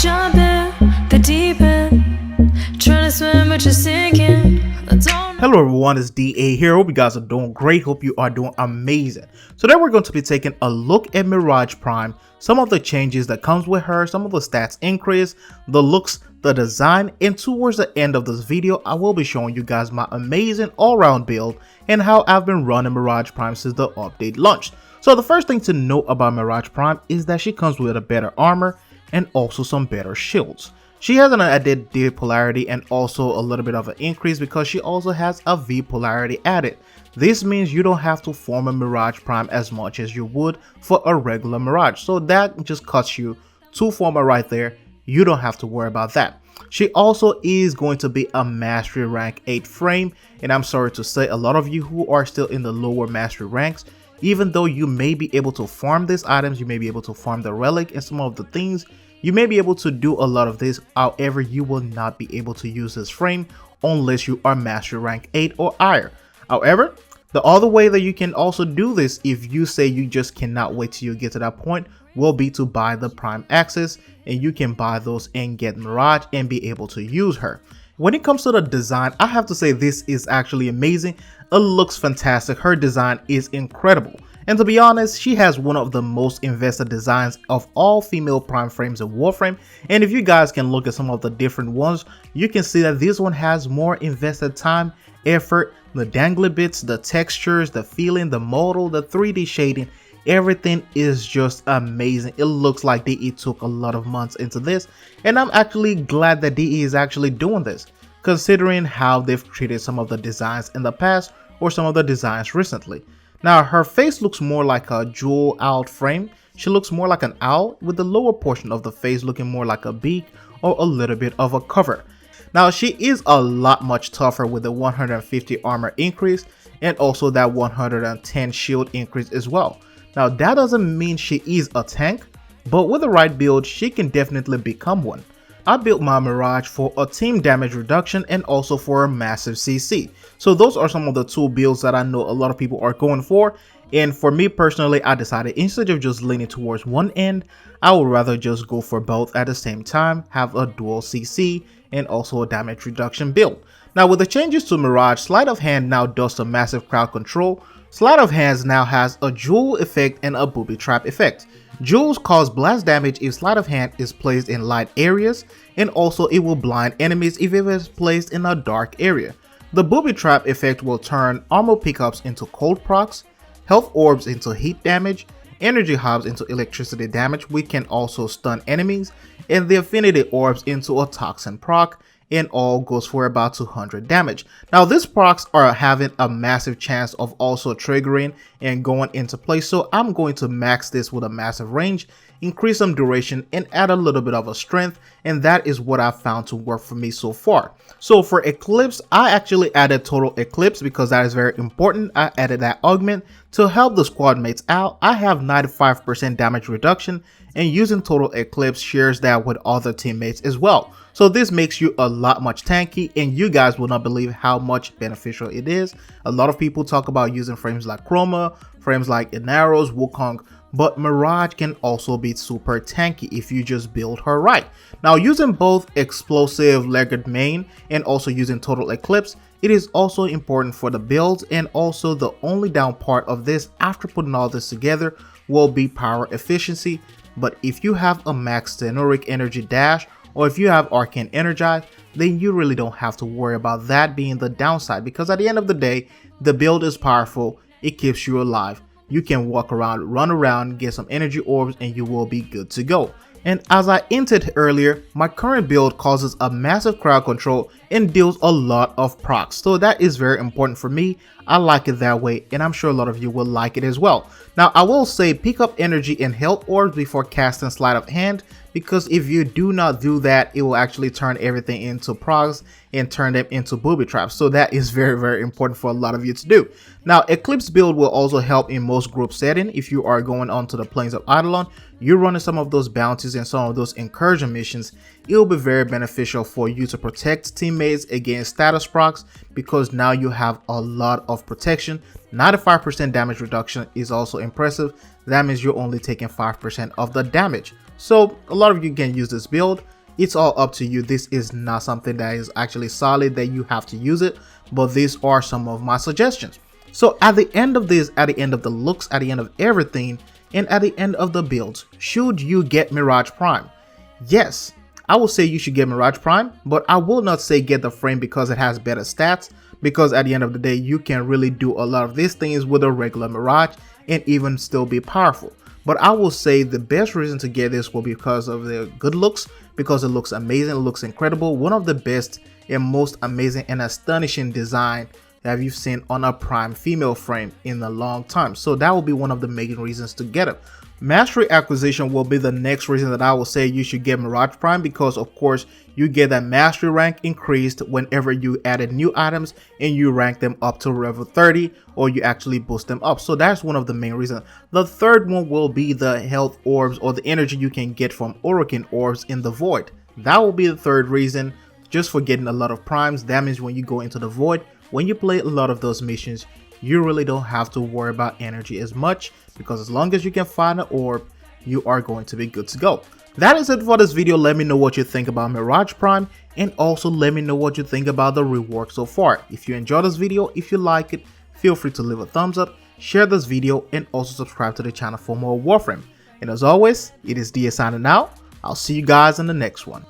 Jump in the deep end, trying to swim but you're sinking. Hello everyone, it's DA here. Hope you guys are doing great. Hope you are doing amazing. So today we're going to be taking a look at Mirage Prime, some of the changes that comes with her, some of the stats increase, the looks, the design, and towards the end of this video I will be showing you guys my amazing all-round build and how I've been running Mirage Prime since the update launched. So the first thing to note about Mirage Prime is that she comes with a better armor and also some better shields. She has an added D polarity and also a little bit of an increase because she also has a V polarity added. This means you don't have to form a Mirage Prime as much as you would for a regular Mirage. So that just cuts you 2 former right there. You don't have to worry about that. She also is going to be a Mastery Rank 8 frame, and I'm sorry to say a lot of you who are still in the lower Mastery ranks, even though you may be able to farm these items, you may be able to farm the relic and some of the things, you may be able to do a lot of this, however you will not be able to use this frame unless you are Mastery Rank 8 or higher. However, the other way that you can also do this if you say you just cannot wait till you get to that point will be to buy the Prime Access, and you can buy those and get Mirage and be able to use her. When it comes to the design, I have to say this is actually amazing. It looks fantastic. Her design is incredible. And to be honest, she has one of the most invested designs of all female Prime frames in Warframe. And if you guys can look at some of the different ones, you can see that this one has more invested time, effort, the dangly bits, the textures, the feeling, the model, the 3D shading. Everything is just amazing. It looks like DE took a lot of months into this, and I'm actually glad that DE is actually doing this, considering how they've treated some of the designs in the past or some of the designs recently. Now her face looks more like a jewel owl frame. She looks more like an owl, with the lower portion of the face looking more like a beak or a little bit of a cover. Now she is a lot much tougher with the 150 armor increase and also that 110 shield increase as well. Now that doesn't mean she is a tank, but with the right build she can definitely become one. I built my Mirage for a team damage reduction and also for a massive CC. So those are some of the 2 builds that I know a lot of people are going for, and for me personally I decided instead of just leaning towards one end, I would rather just go for both at the same time, have a dual CC and also a damage reduction build. Now with the changes to Mirage, Sleight of Hand now does some massive crowd control. Sleight of Hands now has a jewel effect and a booby trap effect. Jewels cause blast damage if Sleight of Hand is placed in light areas, and also it will blind enemies if it is placed in a dark area. The booby trap effect will turn armor pickups into cold procs, health orbs into heat damage, energy hubs into electricity damage, which can also stun enemies, and the affinity orbs into a toxin proc, and all goes for about 200 damage. Now these procs are having a massive chance of also triggering and going into play, so I'm going to max this with a massive range, increase some duration, and add a little bit of a strength, and that is what I found to work for me so far. So for Eclipse, I actually added Total Eclipse because that is very important. I added that augment to help the squad mates out. I have 95% damage reduction, and using Total Eclipse shares that with other teammates as well. So this makes you a lot much tanky, and you guys will not believe how much beneficial it is. A lot of people talk about using frames like Chroma, frames like Inaros, Wukong, but Mirage can also be super tanky if you just build her right. Now using both explosive Laggard main and also using Total Eclipse, it is also important for the builds, and also the only down part of this after putting all this together will be power efficiency. But if you have a max Tenoric energy dash, or if you have Arcane Energize, then you really don't have to worry about that being the downside, because at the end of the day, the build is powerful, it keeps you alive. You can walk around, run around, get some energy orbs, and you will be good to go. And as I hinted earlier, my current build causes a massive crowd control and deals a lot of procs, so that is very important for me. I like it that way, and I'm sure a lot of you will like it as well. Now I will say pick up energy and health orbs before casting Sleight of Hand, because if you do not do that, it will actually turn everything into procs and turn them into booby traps. So that is very important for a lot of you to do. Now Eclipse build will also help in most group setting. If you are going onto the plains of Eidolon, you're running some of those bounties and some of those incursion missions, it will be very beneficial for you to protect teammates against status procs, because now you have a lot of protection. 95% damage reduction is also impressive. That means you're only taking 5% of the damage. So a lot of you can use this build. It's all up to you. This is not something that is actually solid that you have to use it, but these are some of my suggestions. So at the end of this, at the end of the looks, at the end of everything, and at the end of the builds, should you get Mirage Prime? Yes, I will say you should get Mirage Prime, but I will not say get the frame because it has better stats, because at the end of the day, you can really do a lot of these things with a regular Mirage and even still be powerful. But I will say the best reason to get this will be because of the good looks, because it looks amazing, it looks incredible, one of the best and most amazing and astonishing design that you've seen on a Prime female frame in a long time. So that will be one of the main reasons to get it. Mastery acquisition will be the next reason that I will say you should get Mirage Prime, because of course you get that mastery rank increased whenever you added new items and you rank them up to level 30, or you actually boost them up. So that's one of the main reasons. The third one will be the health orbs, or the energy you can get from Orokin orbs in the void. That will be the third reason, just for getting a lot of primes. That means when you go into the void, when you play a lot of those missions, you really don't have to worry about energy as much, because as long as you can find an orb, you are going to be good to go. That is it for this video. Let me know what you think about Mirage Prime, and also let me know what you think about the rework so far. If you enjoyed this video, if you like it, feel free to leave a thumbs up, share this video, and also subscribe to the channel for more Warframe. And as always, it is DA signing out. I'll see you guys in the next one.